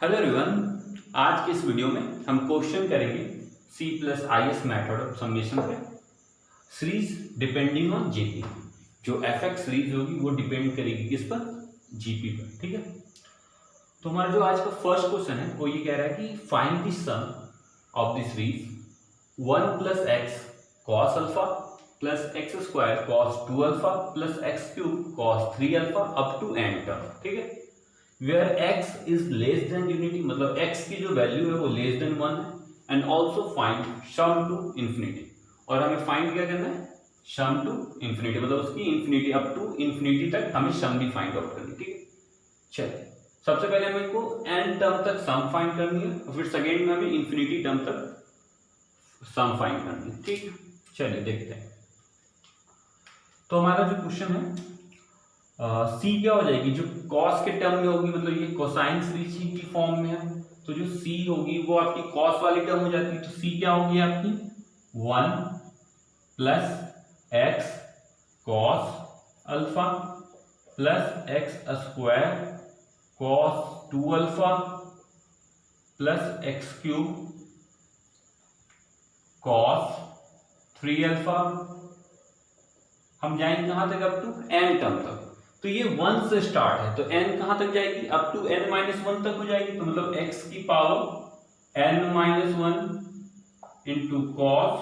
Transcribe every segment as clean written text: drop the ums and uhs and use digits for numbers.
Hello everyone, आज के इस वीडियो में हम क्वेश्चन करेंगे C plus IS method of summation पे सीरीज डिपेंडिंग ऑन जीपी। जो fx सीरीज होगी वो डिपेंड करेगी किस पर? जीपी पर। ठीक है, तो हमारा जो आज का फर्स्ट क्वेश्चन है वो ये कह रहा है कि find the sum of the series 1 plus x cos alpha plus x square cos 2 alpha plus x cube cos 3 alpha up to n term. ठीक है, where x is less than unity, मतलब x की जो value है वो less than 1 है। And also find sum to infinity, और हमें फाइंड क्या करना है? सम टू इंफिनिटी, मतलब उसकी इंफिनिटी अप टू इंफिनिटी तक हमें सम भी फाइंड आउट करनी। ठीक है, चलिए सबसे पहले हमें इनको n टर्म तक सम फाइंड करनी है और फिर सेकेंड में हमें इंफिनिटी टर्म तक सम फाइंड करनी है। ठीक है, चलिए देखते हैं। तो हमारा जो क्वेश्चन है सी क्या हो जाएगी, जो कॉस के टर्म में होगी, मतलब ये कोसाइन सीरीज की फॉर्म में है, तो जो सी होगी वो आपकी कॉस वाली टर्म हो जाती है। तो सी क्या होगी आपकी 1 plus x cos alpha plus x square cos 2 alpha plus x cube cos 3 alpha. हम जाएंगे कहां तक? अप टू एन टर्म तक। तो ये 1 से स्टार्ट है, तो n कहां तक जाएगी? अप टू n माइनस 1 तक हो जाएगी। तो मतलब x की power n minus 1 into cos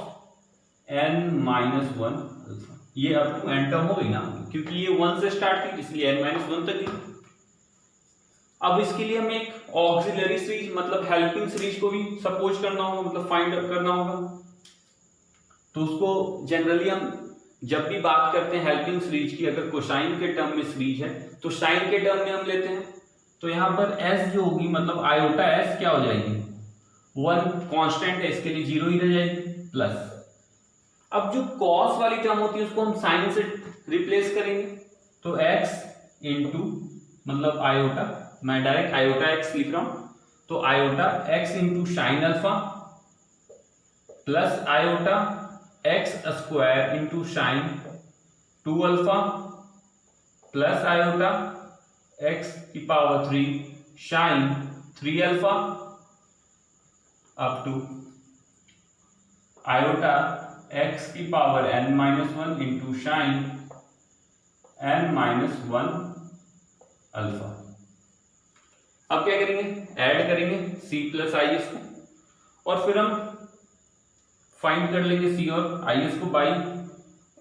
n minus 1 alpha. ये अप टू n टर्म हो गई ना, क्योंकि ये 1 से स्टार्ट थी इसलिए n माइनस 1 तक ही। अब इसके लिए हमें एक ऑक्सिलरी सीरीज, मतलब हेल्पिंग सीरीज को भी सपोज करना होगा, मतलब फाइंड करना होगा। तो उसको जनरली हम जब भी बात करते हैं हेल्पिंग सीरीज की, अगर कोसाइन के टर्म में सीरीज है तो साइन के टर्म में हम लेते हैं। तो यहां पर s जो होगी, मतलब आयोटा s क्या हो जाएगी? 1 कांस्टेंट है, इसके लिए 0 ही रह जाएगी प्लस। अब जो कॉस वाली टर्म होती है उसको हम साइन से रिप्लेस करेंगे। तो x इंटू, मतलब आयोटा, मैं डायरेक्ट आयोटा x लिख रहा हूं, तो iota x into sine alpha plus iota x square into sine 2 alpha plus iota x की power 3 sine 3 alpha up to iota x की power n minus 1 into sine n minus 1 alpha. अब क्या करेंगे? Add करेंगे c plus I S को, और फिर हम फाइंड कर लेंगे सी और IS को बाई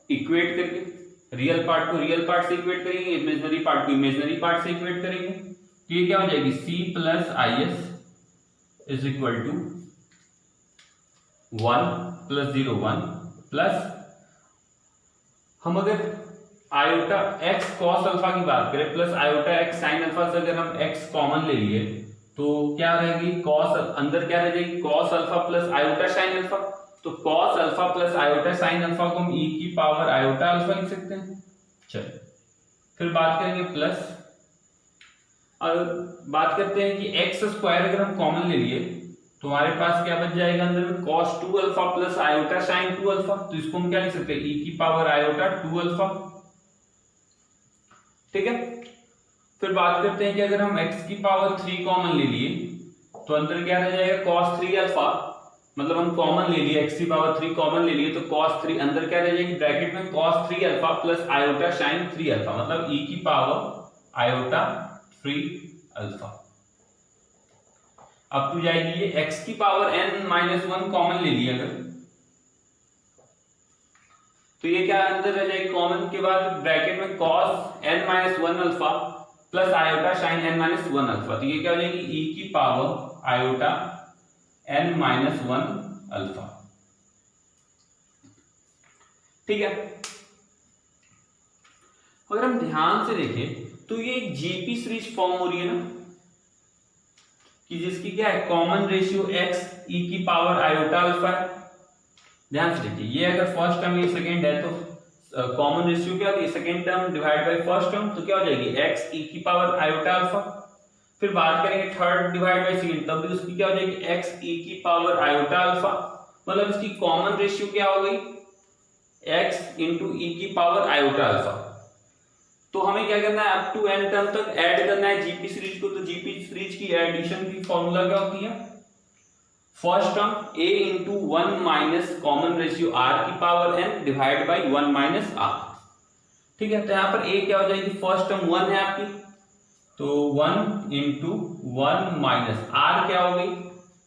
इक्वेट करके। रियल पार्ट को रियल पार्ट से इक्वेट करेंगे, इमेजिनरी पार्ट को इमेजिनरी पार्ट से इक्वेट करेंगे। तो ये क्या हो जाएगी? C plus IS is equal to 1 plus 0 1 plus, हम अगर आयोटा x कॉस अल्फा की बात करें plus iota x sine alpha से अगर हम x कॉमन ले लिए तो क्या रहेगी? कॉस, अंदर क्या रह जाएगी? Cos alpha plus iota sine alpha. तो cos alpha plus iota sine alpha को हम e की पावर आयोटा अल्फा लिख सकते हैं। चलिए फिर बात करेंगे प्लस, और बात करते हैं कि एक्स स्क्वायर अगर हम कॉमन ले लिए तो हमारे पास क्या बच जाएगा अंदर में? cos 2 alpha plus iota sine 2 alpha. तो इसको हम क्या लिख सकते हैं? e की पावर आयोटा 2 अल्फा। ठीक है, फिर बात करते हैं कि अगर हम x की पावर 3 कॉमन ले लिए तो अंदर क्या रह जाएगा? cos 3 अल्फा, मतलब हम कॉमन ले लिए, x की पावर 3 कॉमन ले लिए तो cos 3, अंदर क्या रह जाएगी ब्रैकेट में? cos 3 alpha plus iota sign 3 alpha, मतलब e की पावर आयोटा 3 अल्फा। अब तो जाएगी ये x की पावर n माइनस 1 कॉमन ले लिए अगर, तो ये क्या अंदर रह जाएगी? कॉमन के बाद ब्रैकेट में cos n minus 1 alpha plus iota sign n minus 1 alpha. तो ये क्या हो जाएगी? e की power iota n minus 1 alpha. ठीक है, अगर हम ध्यान से देखें तो ये एक जीपी सीरीज फॉर्म हो रही है ना, कि जिसकी क्या है? कॉमन रेशियो x e की पावर आयोटा अल्फा है। ध्यान से देखिए, ये अगर फर्स्ट टर्म, ये सेकेंड है, तो कॉमन रेशियो क्या होती है? Second term divide by first term, तो क्या हो जाएगी? x e की पावर आयोटा अल्फा। फिर बात करेंगे थर्ड डिवाइड बाय सेकंड, तब भी उसकी क्या हो जाएगी? x e की पावर आयोटा अल्फा, मतलब इसकी कॉमन रेशियो क्या हो गई? x इंटू e की पावर आयोटा अल्फा। तो हमें क्या करना है, अप टू n टर्म तक ऐड करना है जीपी सीरीज को। तो जीपी सीरीज की एडिशन की फॉर्मूला क्या होती है, first term a into 1 minus common ratio r की power n divide by 1 minus r। ठीक है, तो यहाँ पर a क्या हो जाएगी, फर्स्ट टर्म 1 है आपकी, तो 1 इंटू 1 माइनस r क्या हो गई,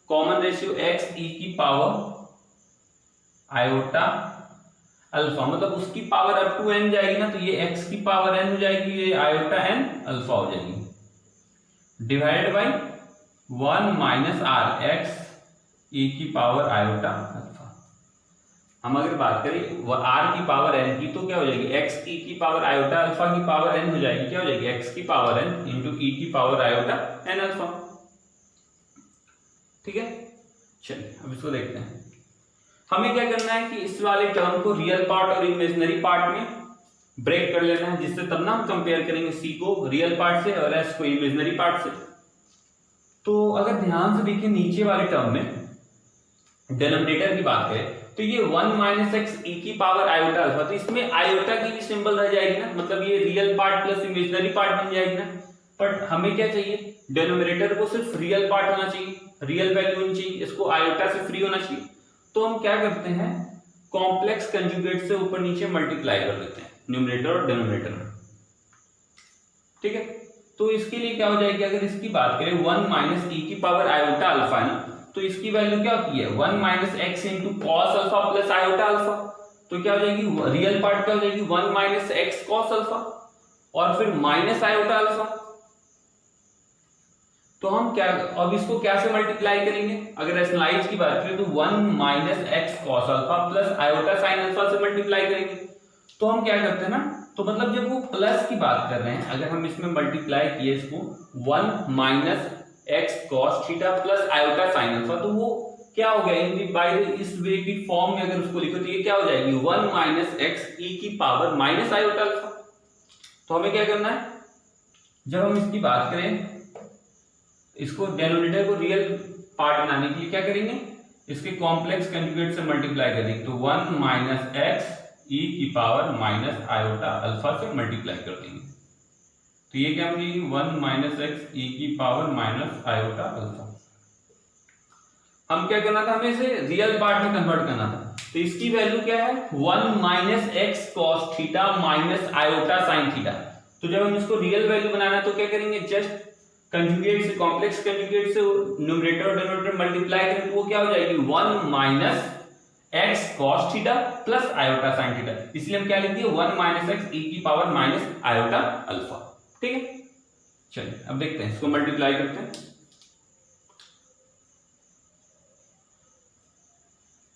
कॉमन रेशियो x e की पावर आयोटा अल्फा, मतलब उसकी पावर अप टू n जाएगी ना, तो ये x की पावर n हो जाएगी, ये आयोटा n अल्फा हो जाएगी, divide by 1 minus r x e की पावर आयोटा अल्फा। हम अगर बात करें r की पावर n की, तो क्या हो जाएगी, x e की पावर आयोटा अल्फा की पावर n हो जाएगी, क्या हो जाएगी, x की पावर n इंटू e की पावर आयोटा n अल्फा। ठीक है, चलिए अब इसको देखते हैं। हमें क्या करना है कि इस वाले टर्म को रियल पार्ट और इमेजिनरी पार्ट में ब्रेक कर लेना है, जिससे तब ना हम कंपेयर करेंगे c को रियल पार्ट से और s को इमेजिनरी पार्ट से। तो अगर ध्यान से देखिए नीचे वाले टर्म में डिनोमिनेटर की बात करें, तो ये 1 माइनस एक्स ई की पावर आयोटा अल्फा, तो इसमें आयोटा की भी सिंबल रह जाएगी ना, मतलब ये real part plus imaginary part बन जाएगी ना। बट हमें क्या चाहिए, डिनोमिनेटर को सिर्फ रियल पार्ट होना चाहिए, रियल वैल्यू होनी चाहिए, इसको आयोटा से फ्री होना चाहिए। तो हम क्या करते हैं, कॉम्प्लेक्स कंजुगेट से ऊपर नीचे मल्टीप्लाई कर देते हैं न्यूमरेटर और डिनोमिनेटर में। ठीक है, तो इसके लिए क्या हो जाएगी, अगर इसकी बात करें 1 माइनस ई की पावर आयोटा अल्फा है ना, तो इसकी वैल्यू क्या होती है, 1 minus x into cos alpha plus iota alpha. तो क्या हो जाएगी, रियल पार्ट क्या हो जाएगी, 1 माइनस एक्स कॉस अल्फा और फिर माइनस आयोटा अल्फा। तो हम क्या, अब इसको क्या से मल्टीप्लाई करेंगे, अगर एनालाइज की बात करें तो 1 minus x cos alpha plus iota sine alpha से मल्टीप्लाई करेंगे। तो हम क्या करते हैं ना, तो मतलब जब वो प्लस की बात कर रहे हैं, अगर हम इसमें मल्टीप्लाई किए इसको 1 minus x cos theta plus iota sine alpha, तो वो क्या हो गया, इन बाय इस वे की फॉर्म में अगर उसको लिखो तो ये क्या हो जाएगी, 1 माइनस एक्स ई की पावर माइनस आयोटा अल्फा। तो हमें क्या करना है, जब हम इसकी बात करें, इसको डिनोमिनेटर को रियल पार्ट बनाने के लिए क्या करेंगे, इसके कॉम्प्लेक्स कंजुगेट से मल्टीप्लाई करेंगे, तो 1 माइनस एक्स ई की पावर माइनस आयोटा अल्फा से मल्टीप्लाई कर देंगे। तो ये क्या मिलेगी, 1 माइनस एक्स ई की पावर माइनस आयोटा अल्फा। हम क्या करना था, हमें इसे रियल पार्ट में कन्वर्ट करना था, तो इसकी वैल्यू क्या है, 1 minus x cos theta minus iota sine theta. तो जब हम इसको रियल वैल्यू बनाना है तो क्या करेंगे, जस्ट कंजुगेट से, कॉम्प्लेक्स कंजुगेट से न्यूमरेटर और डिनोमिनेटर मल्टीप्लाई करें, तो वो क्या हो जाएगी, 1 minus x cos theta plus iota sine theta. इसलिए हम क्या लिख दिए, 1 माइनस एक्स ई की पावर माइनस आयोटा अल्फा। ठीक है, चलिए अब देखते हैं, इसको मल्टीप्लाई करते हैं।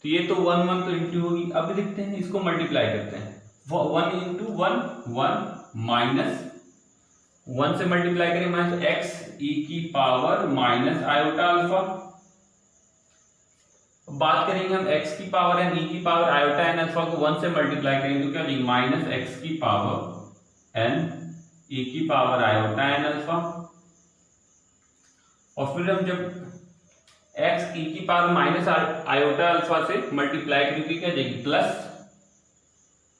तो ये तो 1 1 तो इंटू होगी, अब लिखते हैं इसको मल्टीप्लाई करते हैं, 1 इंटू 1 1 माइनस 1 से मल्टीप्लाई करें माइनस एक्स ई की पावर माइनस आयोटा अल्फा। बात करेंगे हम x की पावर n e की पावर आयोटा n अल्फा को 1 से मल्टीप्लाई करेंगे तो क्या हो जाएगी, माइनस एक्स की पावर n e की पावर आयोटा n अल्फा। और फिर हम जब x e की पावर माइनस आयोटा अल्फा से मल्टीप्लाई करेंगे क्या जाएगी, प्लस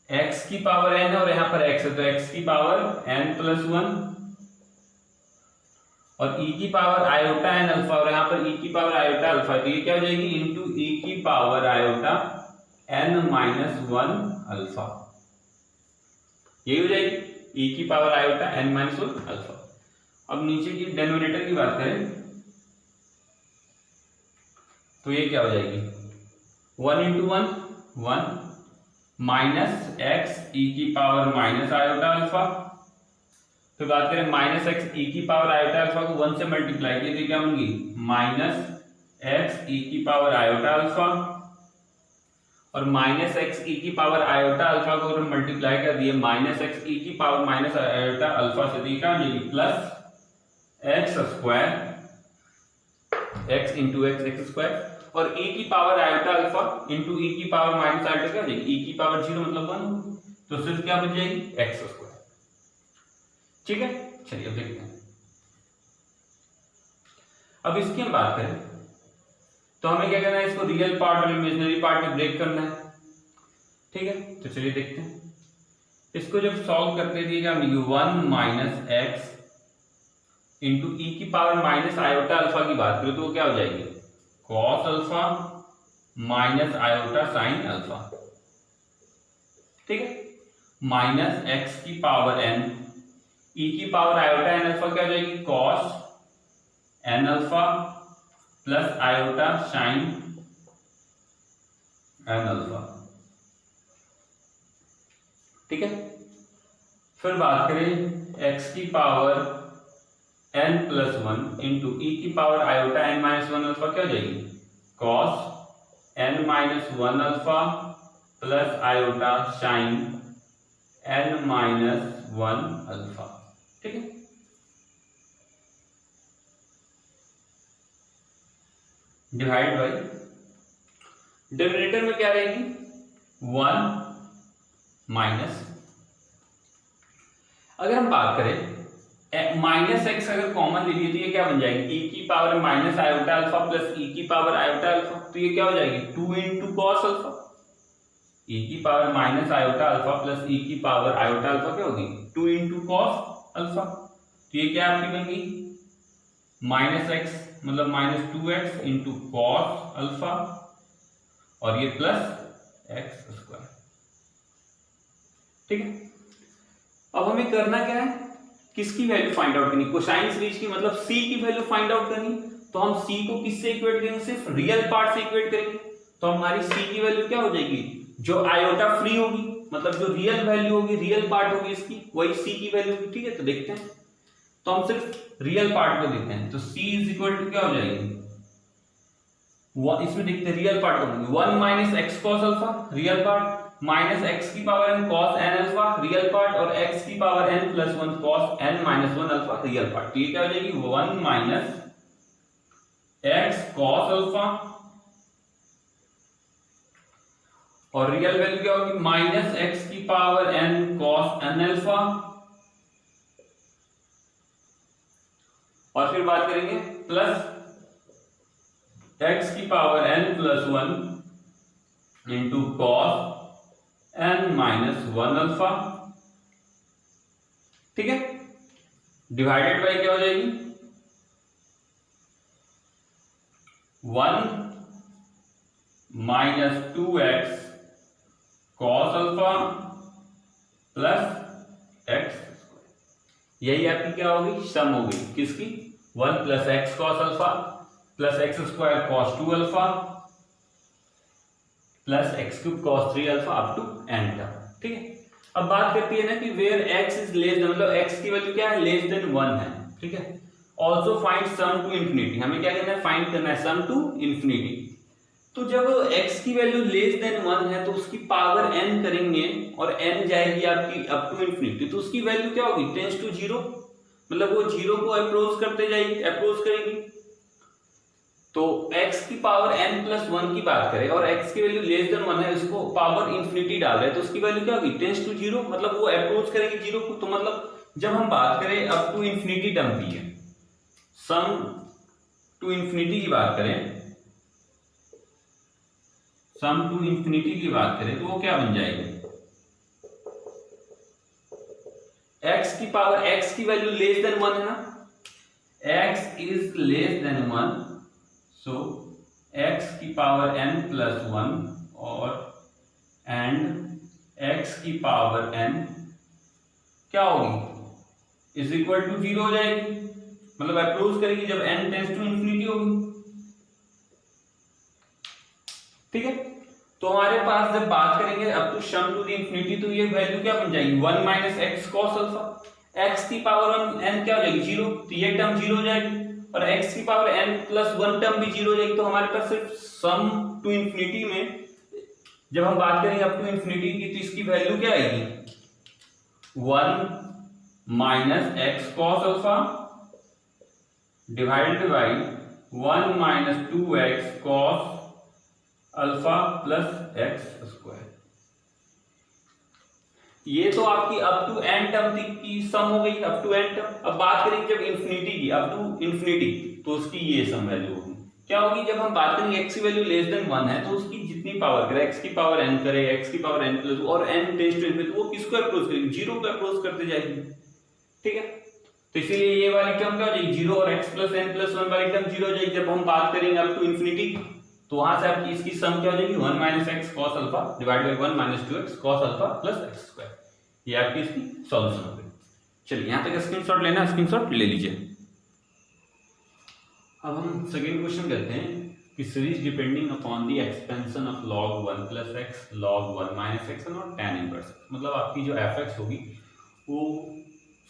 x की पावर n है और यहाँ पर x है, तो x की पावर n प्लस 1 और e की पावर आयोटा n अल्फा और यहाँ पर e की पावर आयोटा अल्फा, तो ये क्या हो जाएगी, इंटू e की power iota n minus 1 alpha. ये हो जाएगी e की power iota n minus 1 alpha. अब नीचे की डिनोमिनेटर की बात करें तो ये क्या हो जाएगी, 1 इंटू 1 1 माइनस एक्स ई की पावर माइनस आयोटा अल्फा। फिर बात करें माइनस एक्स ई की पावर आयोटा अल्फा को 1 से मल्टीप्लाई किए तो क्या होंगी, माइनस एक्स ई की पावर आयोटा अल्फा और माइनस एक्स ई की पावर आयोटा अल्फा को अगर मल्टीप्लाई कर दिए माइनस एक्स ई की पावर माइनस आयोटा अल्फा से, तो क्या हो जाएगी, plus x square x into x square और e की power iota alpha into e की पावर माइनस आयोटा क्या हो जाएगी, e की पावर 0 मतलब 1, तो सिर्फ क्या बच जाएगी, एक्स स्क्वायर। ठीक है, चलिए अब देखते हैं। अब इसकी हम बात करें तो हमें क्या करना है, इसको रियल पार्ट और इमेजिनरी पार्ट में ब्रेक करना है। ठीक है, तो चलिए देखते हैं। इसको जब सॉल्व करते थे क्या मिलेगी 1 माइनस एक्स इंटू ई की पावर माइनस आयोटा अल्फा की बात करें तो वो क्या हो जाएगी cos alpha minus iota sine alpha, ठीक है। माइनस एक्स की पावर एन ई की पावर आयोटा एन अल्फा क्या हो जाएगी cos n alpha plus iota sine n alpha, ठीक है। फिर बात करें एक्स की power n plus one into e की power iota n minus one alpha क्या हो जाएगी cos n minus one alpha plus iota sine n minus one alpha, ठीक है। डिवाइड बाई डिनोमिनेटर में क्या रहेगी 1 माइनस, अगर हम बात करें माइनस एक्स अगर कॉमन ले लिए तो ये क्या बन जाएगी ई की power minus iota alpha plus e की पावर आयोटा अल्फा, तो ये क्या हो जाएगी 2 इंटू कॉस अल्फा, ई की power minus iota alpha plus e की पावर आयोटा अल्फा क्या होगी 2 इंटू कॉस अल्फा, तो ये क्या आपकी बन गई माइनस एक्स मतलब minus 2x into cos alpha और ये प्लस एक्स स्क्वायर, ठीक है। अब हमें करना क्या है किसकी वैल्यू फाइंड आउट करनी कोसाइन सीरीज की मतलब c की वैल्यू फाइंड आउट करनी, तो हम c को किससे इक्वेट करेंगे सिर्फ रियल पार्ट से इक्वेट करेंगे, तो हमारी c की वैल्यू क्या हो जाएगी जो आयोटा फ्री होगी मतलब जो रियल वैल्यू होगी रियल पार्ट होगी इसकी वही c की वैल्यू होगी, ठीक है। तो देखते हैं तो हम सिर्फ रियल पार्ट को देखते हैं तो c इज इक्वल टू क्या हो जाएगी इसमें देखते हैं रियल पार्ट को 1 minus x cos alpha real part minus x की power n cos n alpha real part और एक्स की power n plus one cos n minus one alpha real part, तो ये क्या हो जाएगी 1 माइनस एक्स कॉस अल्फा और real value क्या होगी माइनस एक्स की power n cos n alpha और फिर बात करेंगे प्लस एक्स की power n plus one into cos n minus one alpha, ठीक है। डिवाइडेड बाई क्या हो जाएगी 1 minus 2x cos alpha plus x, यही आपकी क्या होगी सम हो गई किसकी 1 plus x cos alpha plus x square cos 2 alpha plus x cube cos 3 alpha up to n तक, ठीक है। अब बात करती है ना कि where x is less than मतलब x की वैल्यू क्या है लेस देन 1 है, ठीक है। Also find sum to infinity, हमें क्या करना है फाइंड करना है सम टू इंफिनिटी, तो जब x की वैल्यू लेस देन 1 है तो उसकी पावर n करेंगे और n जाएगी आपकी अप टू इंफिनिटी, तो उसकी वैल्यू क्या होगी टेंड्स टू 0 मतलब वो 0 को अप्रोच करते जाएगी अप्रोच करेगी, तो x की पावर n प्लस 1 की बात करें और x की वैल्यू लेस देन 1 है इसको पावर इंफिनिटी डाल रहे हैं तो उसकी वैल्यू क्या होगी टेंड्स टू 0 मतलब वो अप्रोच करेगी 0 को, तो मतलब जब हम बात करें अप टू इंफिनिटी टर्म की है सम टू इंफिनिटी की बात करें सम टू इंफिनिटी की बात करें तो वो क्या बन जाएगी x की पावर x की वैल्यू लेस देन 1 है ना x is less than 1 so x की पावर n प्लस 1 और एंड x की पावर n क्या होगी इज इक्वल टू 0 हो जाएगी मतलब अप्रोच करेगी जब n टेंड्स टू इंफिनिटी होगी, ठीक है। तो हमारे पास जब बात करेंगे अब to sum to the infinity तो ये वैल्यू क्या बन जाएगी 1 minus x cos alpha x की पावर 1 n क्या हो जाएगी 0 तो ये टर्म 0 हो जाएगी और x की पावर n प्लस 1 टर्म भी 0 हो जाएगी, तो हमारे पास सिर्फ सम टू इंफिनिटी में जब हम बात करेंगे अप टू इंफिनिटी की तो इसकी वैल्यू क्या आएगी 1 minus x cos alpha divided by 1 minus 2x cos alpha plus x square, ये तो आपकी अप टू एन टर्म की सम हो गई अप टू एन टर्म। अब बात करेंगे जब इंफिनिटी की अप टू इंफिनिटी तो उसकी ये सम वैल्यू होगी, क्या होगी जब हम बात करेंगे x की वैल्यू लेस देन 1 है तो उसकी जितनी पावर अगर x की पावर n करे x की पावर n प्लस और n टेंड्स टू इनफिनिटी तो वो किसको अप्रोच करेगी, जीरो को अप्रोच करते जाएगी। ठीक है, तो इसीलिए ये वाली टर्म क्या हो जाएगी जीरो और x प्लस n प्लस 1 वाली टर्म जीरो हो जाएगी। जब हम बात करेंगे अप टू इनफिनिटी तो वहां से आपकी इसकी सम क्या हो जाएगी 1 minus x cos alpha divide by 1 minus 2x cos alpha plus x square. ये आपकी इसकी सॉल्यूशन हो गई। चलिए यहां तक स्क्रीनशॉट लेना, स्क्रीनशॉट ले लीजिए। अब हम सेकेंड क्वेश्चन करते हैं कि series depending upon the expansion of log 1 plus x log 1 minus x और tan इनवर्स। मतलब आपकी जो fx होगी वो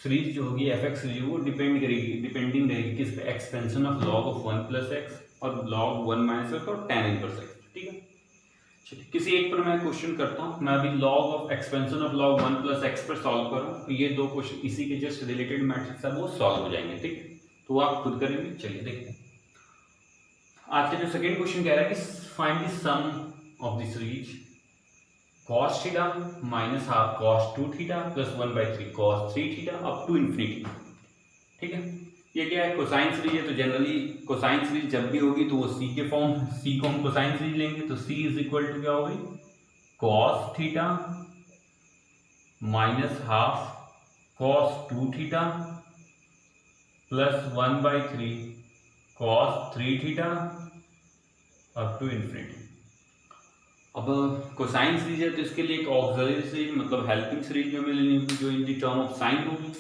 सीरीज जो होगी fx सीरीज वो डिपेंडिंग रहेगी किस पे, expansion of log of 1 plus x और log 1 माइनस एक्स और tan इनवर्स एक्स। ठीक है, चलिए किसी एक पर मैं क्वेश्चन करता हूँ। मैं अभी log of expansion of log 1 plus x पर सॉल्व करूँ तो ये दो क्वेश्चन इसी के जस्ट रिलेटेड मैट्रिक्स है वो सॉल्व हो जाएंगे। ठीक है, तो आप खुद करेंगे। चलिए देखते हैं आज का जो सेकंड क्वेश्चन कह रहा है कि find the sum of the series cos theta minus half cos 2 theta plus 1/3 cos 3 theta up to infinity. ठीक है, ये क्या है कोसाइन सीरीज है, तो जनरली कोसाइन सीरीज जब भी होगी तो वो c के फॉर्म, c को हम कोसाइन सीरीज लेंगे तो c इज इक्वल टू क्या होगी cos theta minus half cos 2 theta plus 1/3 cos 3 theta up to infinity. अब कोसाइन सीरीज है तो इसके लिए एक ऑक्सिलरी सीरीज मतलब हेल्पिंग सीरीज जो हमें लेनी होगी जो in the term of sine होगी।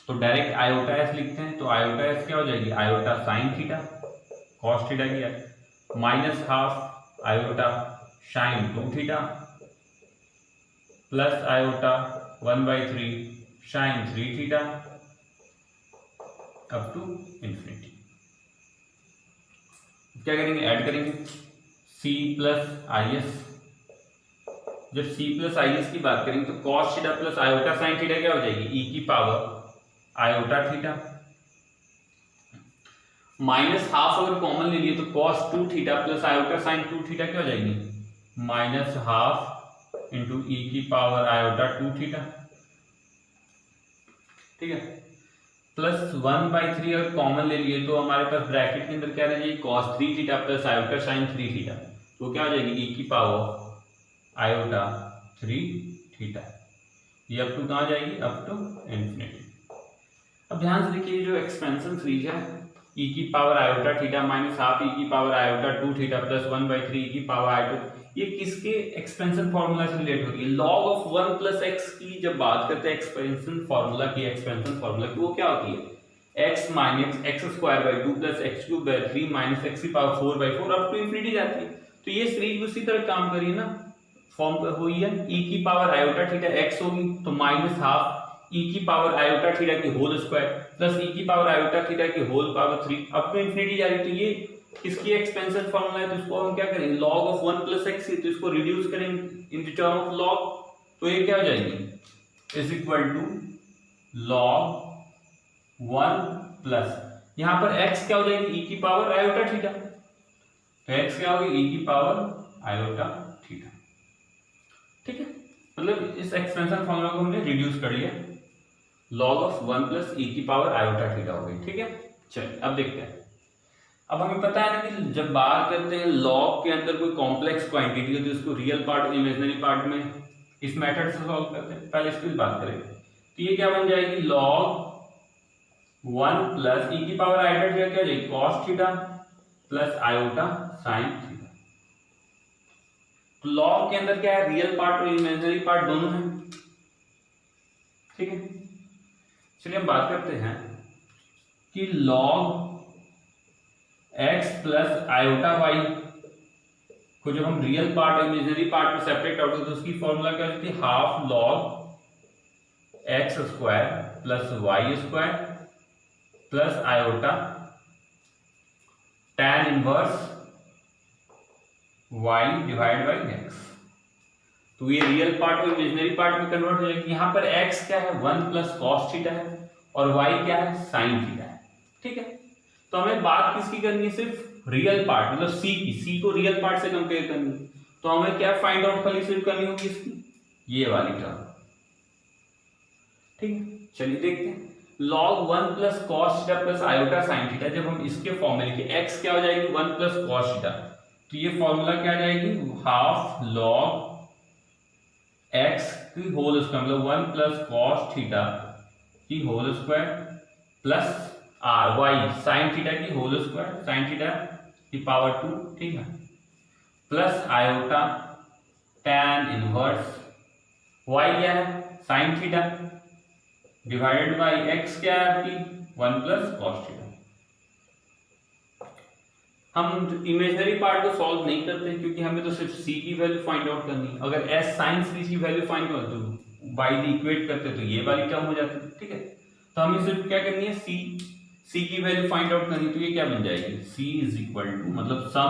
तो डायरेक्ट आयोटा एस लिखते हैं, तो आयोटा एस क्या हो जाएगी iota sine theta cos theta की है minus half iota sine 2 theta plus iota 1/3 sine 3 theta up to infinity. क्या करेंगे ऐड करेंगे c प्लस आई एस। जब c प्लस आई एस की बात करेंगे तो cos theta plus iota sine theta क्या हो जाएगी e की power iota theta minus half अगर कॉमन ले लिए तो cos 2 theta plus iota sine 2 theta क्या हो जाएगी माइनस हाफ इंटू e की पावर आयोटा 2 थीटा। ठीक है, प्लस 1/3 अगर कॉमन ले लिए तो हमारे पास ब्रैकेट के अंदर क्या रह जाएगी cos 3 theta plus iota sign 3 theta, तो क्या हो जाएगी e की पावर आयोटा 3 थीटा। ये अप टू कहाँ जाएगी अप टू इन्फिनिटी। अब ध्यान से देखिए जो एक्सपेंशन सीरीज है e की power iota theta minus half e की power iota 2 theta plus 1/3 e की पावर आयोटा, ये किसके एक्सपेंशन फार्मूला से रिलेट होती है log ऑफ 1 प्लस एक्स की। जब बात करते हैं एक्सपेंशन फार्मूला की, एक्सपेंशन फार्मूला की वो क्या होती है x minus x square by 2 plus x cube by 3 minus x की पावर 4/4 अप टू इन्फिनिटी जाती है। तो ये सीरीज उसी तरह काम करिए ना, फॉर्म हुई है e की पावर आयोटा थीटा x होगी तो माइनस हाफ e की पावर आयोटा थीटा की होल स्क्वायर प्लस e की पावर आयोटा थीटा की whole power 3 up to infinity जा रही है। तो ये किसकी एक्सपेंशन फार्मूला है, तो इसको हम क्या करेंगे log ऑफ 1 प्लस एक्स, तो इसको रिड्यूस करेंगे in the term of log, तो ये क्या हो जाएगी is equal to log 1 plus यहाँ पर x क्या हो जाएगी e की पावर आयोटा थीटा, तो x क्या होगी e की पावर आयोटा थीटा। ठीक है, मतलब इस एक्सपेंशन फार्मूला को हमने रिड्यूस कर लिया, log ऑफ 1 प्लस e की पावर आयोटा थीटा हो गई। ठीक है, चलिए अब देखते हैं। अब हमें पता है ना कि जब बात करते हैं log के अंदर कोई कॉम्प्लेक्स क्वांटिटी है तो इसको रियल पार्ट और इमेजिनरी पार्ट में इस मेथड से सॉल्व करते हैं। पहले इसकी बात करेंगे तो ये क्या बन जाएगी log 1 प्लस e की पावर आयोटा थीटा क्या हो जाएगी cos theta plus iota sine theta. तो log के अंदर क्या है रियल पार्ट और इमेजिनरी पार्ट दोनों है। ठीक है, चलिए हम बात करते हैं कि log x plus iota Y को जब हम रियल पार्ट और इमेजिनरी पार्ट में सेपरेट आउट करते तो उसकी फॉर्मूला क्या होती है half log x square plus Y square plus iota tan inverse y divide by x। तो ये रियल पार्ट और इमेजिनरी पार्ट में कन्वर्ट हो जाएगी। यहाँ पर x क्या है 1 प्लस कॉस थीटा है और y क्या है साइन थीटा है। ठीक है, तो हमें बात किसकी करनी है सिर्फ रियल पार्ट मतलब c की, c को रियल पार्ट से कंपेयर करनी है। तो हमें क्या फाइंड आउट खाली सिर्फ करनी होगी इसकी ये वाली टर्म। ठीक है, चलिए देखते हैं log 1 plus cos theta plus iota sine theta, जब हम इसके फॉर्मूले के x क्या हो जाएगी 1 प्लस cos थीटा, तो ये फॉर्मूला क्या आ जाएगी हाफ log x की होल स्क्वायर मतलब 1 प्लस cos थीटा की whole square plus r y sine theta की होल स्क्वायर साइन थीटा की पावर 2, ठीक है, plus iota tan inverse y क्या है sine theta divided by x क्या है आपकी 1 प्लस cos थीटा। हम इमेजिनरी पार्ट को सॉल्व नहीं करते क्योंकि हमें तो सिर्फ c की वैल्यू फाइंड आउट करनी है। अगर s sin सीरीज की वैल्यू फाइंड कर दो बाय द इक्वेट करते तो ये वाली टर्म हो जाती है, ठीक है। तो हमें सिर्फ क्या करनी है c की वैल्यू फाइंड आउट करनी है, तो ये क्या बन जाएगी c इज इक्वल टू मतलब सम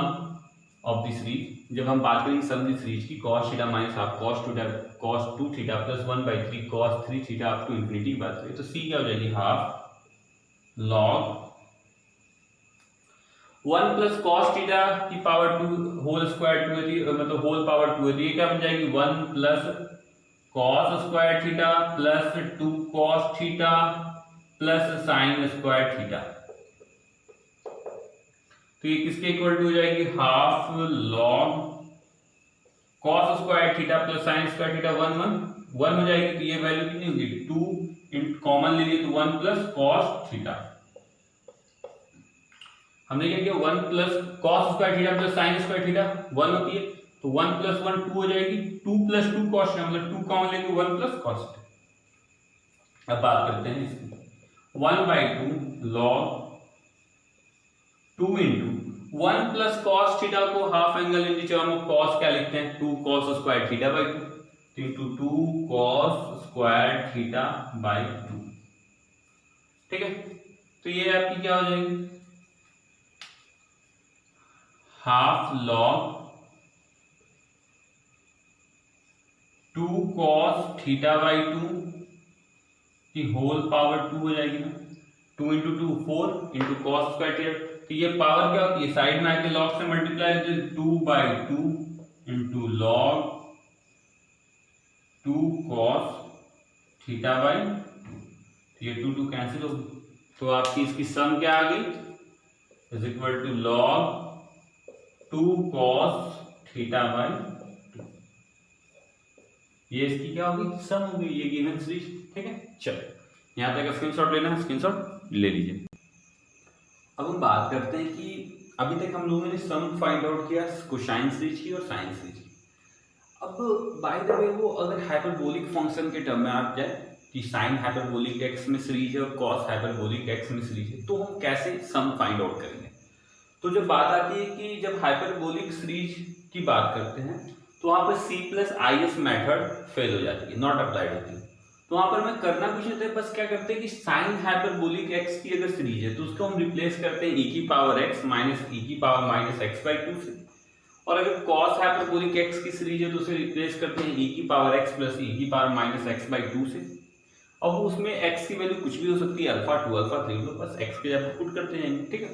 ऑफ द सीरीज, जब हम बात करेंगे सम द सीरीज की cos theta minus half cos 2 theta plus 1/3 cos 3 theta up to infinity बात करें तो c क्या हो जाएगी half log 1 plus cos theta की पावर 2 होल स्क्वायर 2 है मतलब होल पावर 2 है, तो ये क्या बन जाएगी 1 plus cos square theta plus 2 cos theta plus sin square theta, तो ये किसके इक्वल टू हो जाएगी half log cos square theta plus sin square theta 1 हो जाएगी, तो ये वैल्यू कितनी होगी 2 कॉमन ले लिए तो 1 प्लस cos थीटा, हमने क्या किया 1 plus cos square theta plus sin square theta 1 होती है, तो 1 प्लस 1 2 हो जाएगी, 2 प्लस 2 cos मतलब 2 कॉमन लेंगे 1 प्लस cos। अब बात करते हैं इसकी 1/2 log 2 into 1 plus cos theta को half angle in the term of cos क्या लिखते हैं 2 cos square theta by 2 into 2 cos square theta by 2, ठीक है। तो ये आपकी क्या हो जाएगी half log 2 cos theta by 2 की होल पावर 2 हो जाएगी ना, 2 into 2 4 into cos square theta, तो ये पावर क्या होती है साइड में आके log से मल्टीप्लाई होती है 2/2 into log 2 cos theta by 2, तो ये 2 कैंसिल होगी, तो आपकी इसकी सम क्या आ गई is equal to log 2 cos theta by 2, ये इसकी क्या होगी सम होगी, ये गिवन सीरीज, ठीक है। चलो यहाँ तक स्क्रीनशॉट लेना है, स्क्रीनशॉट ले लीजिए। अब हम बात करते हैं कि अभी तक हम लोगों ने सम फाइंड आउट किया कोसाइन सीरीज की और साइन सीरीज की। अब बाय द वे वो अगर हाइपरबोलिक फंक्शन के टर्म में आप जाए कि साइन हाइपरबोलिक एक्स में सीरीज है और कॉस हाइपरबोलिक एक्स में सीरीज है, तो हम कैसे सम फाइंड आउट करेंगे। तो जब बात आती है कि जब हाइपरबोलिक सीरीज की बात करते हैं तो वहाँ पर C+IS मेथड फेल हो जाती है, नॉट अप्लाइड होती है। तो वहां पर मैं करना कुछ नहीं होता, बस क्या करते हैं कि साइन हाइपरबोलिक एक्स की अगर सीरीज है तो उसको हम रिप्लेस करते हैं e की पावर x माइनस e की पावर माइनस x/2 से, और अगर cos हाइपरबोलिक x की सीरीज है तो उसे रिप्लेस करते हैं e की पावर x प्लस e की पावर माइनस x/2 से। अब उसमें x की वैल्यू कुछ भी हो सकती है अल्फा 2 अल्फा 3, तो बस x के जगह पुट करते जाएंगे, ठीक है।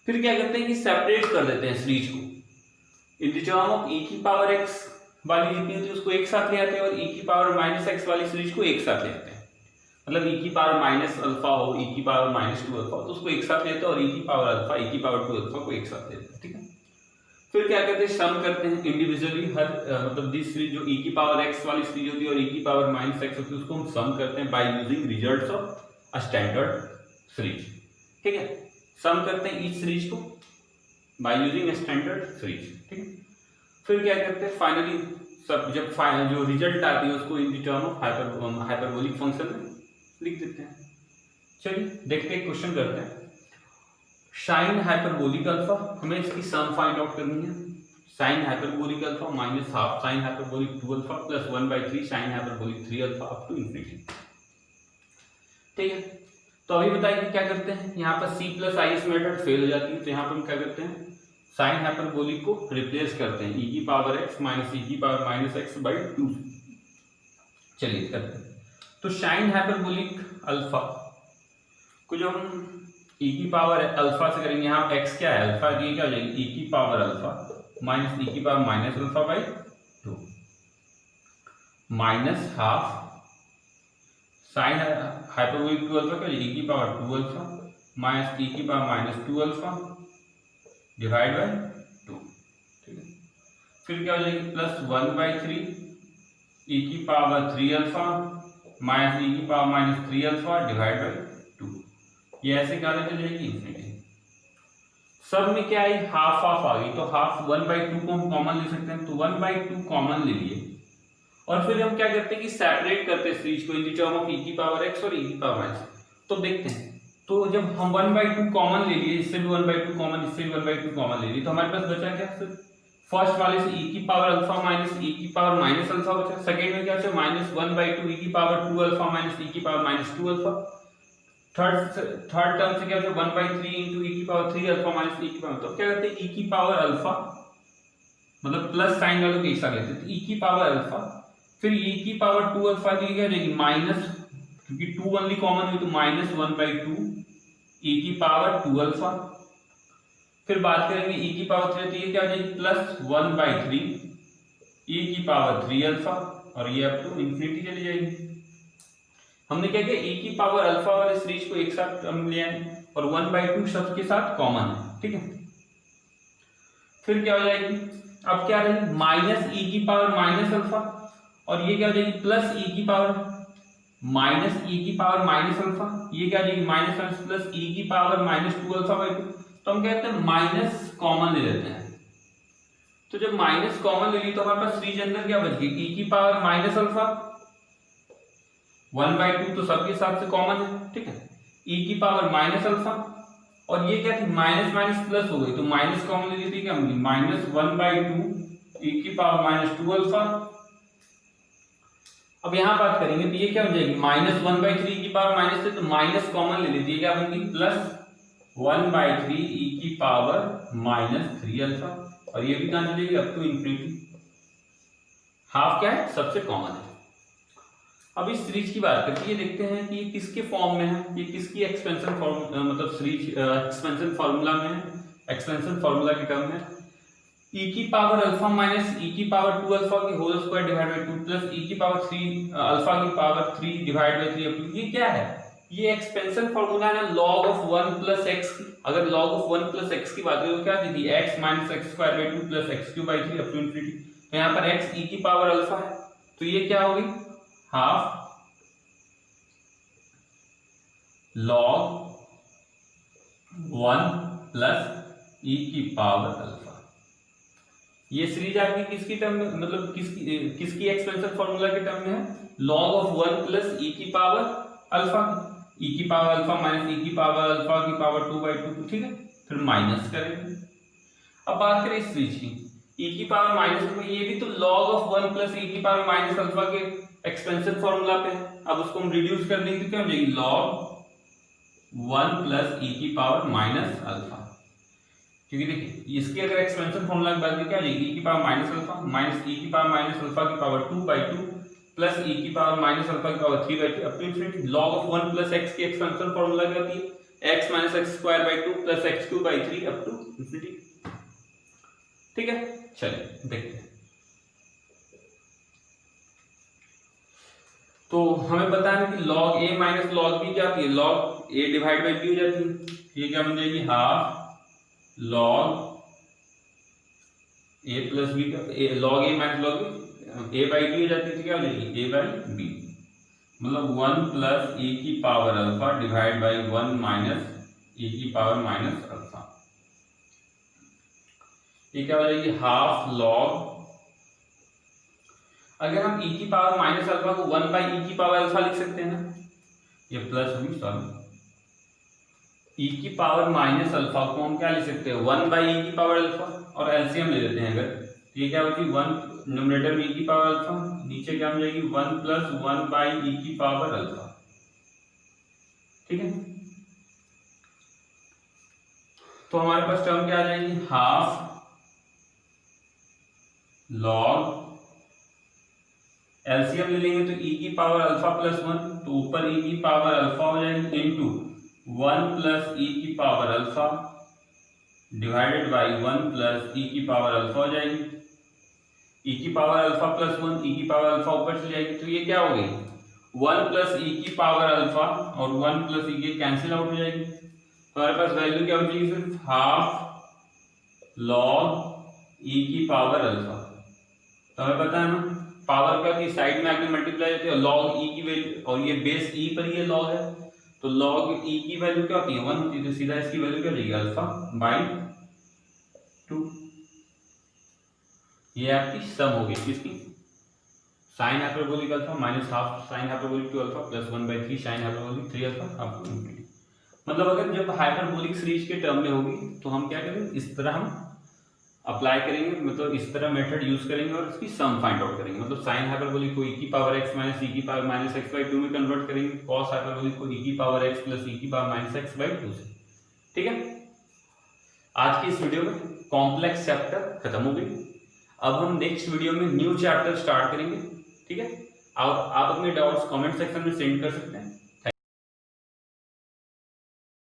फिर क्या करते हैं कि सेपरेट कर देते हैं सीरीज को इन द टर्म ऑफ e की पावर x वाली जितनी होती है उसको एक साथ ले आते हैं और e की पावर माइनस x वाली सीरीज को एक साथ ले आते हैं, मतलब e की पावर माइनस अल्फा हो e की पावर माइनस 2 अल्फा तो उसको एक साथ लेते हैं और e की पावर अल्फा e की पावर 2 अल्फा को एक साथ लेते हैं, ठीक है। फिर क्या करते हैं सम करते हैं इंडिविजुअली हर मतलब दिस सीरीज जो e की पावर x वाली सीरीज होती है और e की पावर माइनस x होती है उसको हम सम करते हैं by using results of a standard series, ठीक है। सम करते हैं ईच सीरीज को by using a standard series, ठीक है। फिर क्या करते हैं फाइनली सब जब फाइनल जो रिजल्ट आती है उसको इन the term of hyperbolic function में लिख देते हैं। चलिए देखते हैं क्वेश्चन करते हैं। साइन हाइपरबोलिक अल्फा हमें इसकी सम फाइंड आउट करनी है, sine hyperbolic alpha minus half sine hyperbolic 2 alpha plus 1/3 sine hyperbolic 3 alpha up to infinity, ठीक है। तो अभी बताइए क्या करते हैं, यहाँ पर C+IS मेथड फेल हो जाती है तो यहाँ पर हम क्या करते हैं साइन हाइपरबोलिक को रिप्लेस करते हैं e की पावर x माइनस e की पावर माइनस x/2। चलिए करते हैं। तो साइन हाइपरबोलिक अल्फा को जो हम e की पावर अल्फा से करेंगे, यहाँ x क्या है अल्फा, ये क्या हो जाएगी e की पावर अल्फा माइनस e की power minus alpha minus half sine hyperbolic 2 alpha क्या हो जाएगी e की पावर 2 अल्फा माइनस e की power minus 2 alpha divide by 2। ठीक है, फिर क्या हो जाएगी प्लस 1/3 e की पावर 3 अल्फा माइनस e की power minus 3 alpha divide by 2। ये ऐसे क्या चल जाएगी इंफिनिटी। सब में क्या आई हाफ हाफ आ गई, तो हाफ 1/2 को हम कॉमन ले सकते हैं, तो 1/2 कॉमन ले लिए और फिर हम क्या करते हैं कि सेपरेट करते हैं सीरीज को इन द टर्म ऑफ e की पावर x और e की पावर माइनस। तो देखते हैं, तो जब हम 1/2 कॉमन ले लिए, इससे भी 1/2 कॉमन, इससे भी 1/2 कॉमन ले लिए, तो हमारे पास बचा क्या सिर्फ फर्स्ट वाले से e की पावर अल्फा माइनस e की पावर माइनस अल्फा बचा। सेकंड में क्या बचा माइनस 1/2 e की पावर 2 अल्फा माइनस e की power minus 2 alpha. Third term से क्या बचा 1/3 into e की पावर 3 अल्फा माइनस e की पावर। तो क्या करते हैं e की पावर अल्फा मतलब प्लस साइन वालों के एक साथ लेते हैं, तो e की पावर अल्फा फिर e की पावर 2 अल्फा की क्या हो जाएगी माइनस, क्योंकि 2 ओनली कॉमन हुई तो माइनस 1/2 e की पावर 2 अल्फा। फिर बात करेंगे e की पावर 3 तो ये क्या हो जाएगी प्लस 1/3 e की पावर 3 अल्फा और ये अप टू इंफिनिटी चली जाएगी। हमने क्या किया e की पावर अल्फा वाले सीरीज को एक साथ हम ले आए और 1/2 शब्द के साथ कॉमन है। ठीक है, फिर क्या हो जाएगी अब क्या रहेगी माइनस e की पावर माइनस अल्फा और ये क्या हो जाएगी प्लस e की पावर माइनस e की पावर माइनस अल्फा, ये क्या हो जाएगी माइनस प्लस e की पावर माइनस 2 अल्फा बाई 2। तो हम कहते हैं माइनस कॉमन ले लेते हैं, तो जब माइनस कॉमन ले ली तो हमारे पास सीरीज अंदर क्या बच गई e की पावर माइनस अल्फा 1/2 तो सबके हिसाब से कॉमन है। ठीक है, e की पावर माइनस अल्फा और ये क्या थी माइनस माइनस प्लस हो गई, तो माइनस कॉमन ले ली थी क्या मिली माइनस 1/2 e की पावर माइनस 2 अल्फा। अब यहां बात करेंगे तो ये क्या हो जाएगी माइनस 1/3 की पावर माइनस 3, तो माइनस कॉमन ले लीजिए क्या बन गई प्लस 1/3 e की पावर माइनस 3 अल्फा और ये भी कहां चलेगी अप टू इंफिनिटी। हाफ क्या है सबसे कॉमन है। अब इस सीरीज की बात करते हैं, देखते हैं कि ये किसके फॉर्म में है, ये किसकी एक्सपेंशन फॉर्म मतलब सीरीज एक्सपेंशन फार्मूला में है, एक्सपेंशन फार्मूला की टर्म में e की पावर अल्फा माइनस e की पावर 2 अल्फा की whole square divide by 2 plus e की पावर 3 अल्फा की पावर 3 डिवाइड बाय 3 अपनी। ये क्या है ये एक्सपेंशन फार्मूला है log of 1 plus x। अगर log of 1 plus x की बात करें तो क्या दी थी x minus x square by 2 plus x cube by 3 up to infinity। तो यहाँ पर x e की पावर अल्फा है तो ये क्या होगी हाफ log 1 plus e की पावर अल्फा। ये सीरीज आपकी किसकी टर्म में मतलब किसकी एक्सपेंशन फार्मूला के टर्म में है log of 1 plus e की पावर अल्फा, e की पावर अल्फा माइनस e की पावर अल्फा की पावर 2/2। ठीक है, फिर माइनस करेंगे। अब बात करें इस सीरीज की e की पावर माइनस, ये भी तो log of 1 plus e की पावर माइनस अल्फा के एक्सपेंशन फार्मूला पे है। अब उसको हम रिड्यूस कर देंगे तो क्या हो जाएगी log 1 plus e की पावर माइनस अल्फा, क्योंकि देखिए इसके अगर एक्सपेंशन फार्मूला की बात करें क्या हो जाएगी e की power minus alpha minus e की पावर माइनस अल्फा की पावर 2/2 प्लस e की पावर माइनस अल्फा की power 3/2 up to infinity. log of 1 plus x की एक्सपेंशन फार्मूला क्या होती है x minus x square by 2 plus x cube by 3 up to infinity. ठीक है, चलिए देखते हैं। तो हमें पता है कि log a minus log b क्या होती है log a divide by b हो जाती है। ये क्या बन जाएगी half log a plus b का log a minus log b a by b हो जाती है, क्या हो जाएगी a बाई b मतलब 1 प्लस e की power alpha divide by 1 minus e की पावर माइनस अल्फा। ये क्या हो जाएगी हाफ log, अगर हम e की पावर माइनस अल्फा को 1 बाई e की पावर अल्फा लिख सकते हैं ना, ये प्लस हुई सॉरी e की पावर माइनस अल्फा को हम क्या लिख सकते हैं 1 बाई e की पावर अल्फा और एलसीएम ले लेते हैं। अगर ये क्या होगी 1 न्यूमरेटर में e की पावर अल्फा, नीचे क्या हो जाएगी 1 प्लस 1 बाई e की पावर अल्फा। ठीक है, तो हमारे पास टर्म क्या आ जाएगी हाफ log, एलसीएम ले लेंगे तो e की पावर अल्फा प्लस 1 तो ऊपर e की पावर अल्फा हो जाएगी इनटू 1 प्लस e की power alpha divided by 1 plus e की पावर अल्फा हो जाएगी। e की पावर अल्फा प्लस 1 e की पावर अल्फा ऊपर चली जाएगी तो ये क्या हो गई 1 प्लस ई की पावर अल्फा और 1 प्लस ई के कैंसिल आउट हो जाएगी, तो हमारे पास वैल्यू क्या हो जाएगी सिर्फ हाफ लॉग ई की पावर अल्फा। तो हमें पता है ना पावर का कि साइड में आके मल्टीप्लाई होती है लॉग ई की वैल्यू, और ये बेस ई पर ये लॉग है, तो लॉग ई की वैल्यू क्या होती है 1 होती है, तो सीधा इसकी वैल्यू क्या हो जाएगी अल्फा बाई 2। ये आपकी सम होगी किसकी, sine hyperbolic alpha minus half sine hyperbolic 2 alpha plus 1/3 sine hyperbolic 3 alpha up to infinity. मतलब अगर जब हाइपरबोलिक सीरीज के टर्म में होगी तो हम क्या करेंगे, इस तरह हम अप्लाई करेंगे, मतलब इस तरह मेथड यूज करेंगे और इसकी सम फाइंड आउट करेंगे। मतलब साइन हाइपरबोलिक को e की पावर x माइनस e की पावर माइनस x/2 में कन्वर्ट करेंगे, कॉस हाइपरबोलिक को e की पावर x प्लस e की पावर माइनस x/2 से। ठीक है, आज की इस वीडियो में कॉम्प्लेक्स चैप्टर खत्म हो गई। अब हम नेक्स्ट वीडियो में न्यू चैप्टर स्टार्ट करेंगे। ठीक है, आप अपने डाउट्स कमेंट सेक्शन में सेंड कर सकते हैं।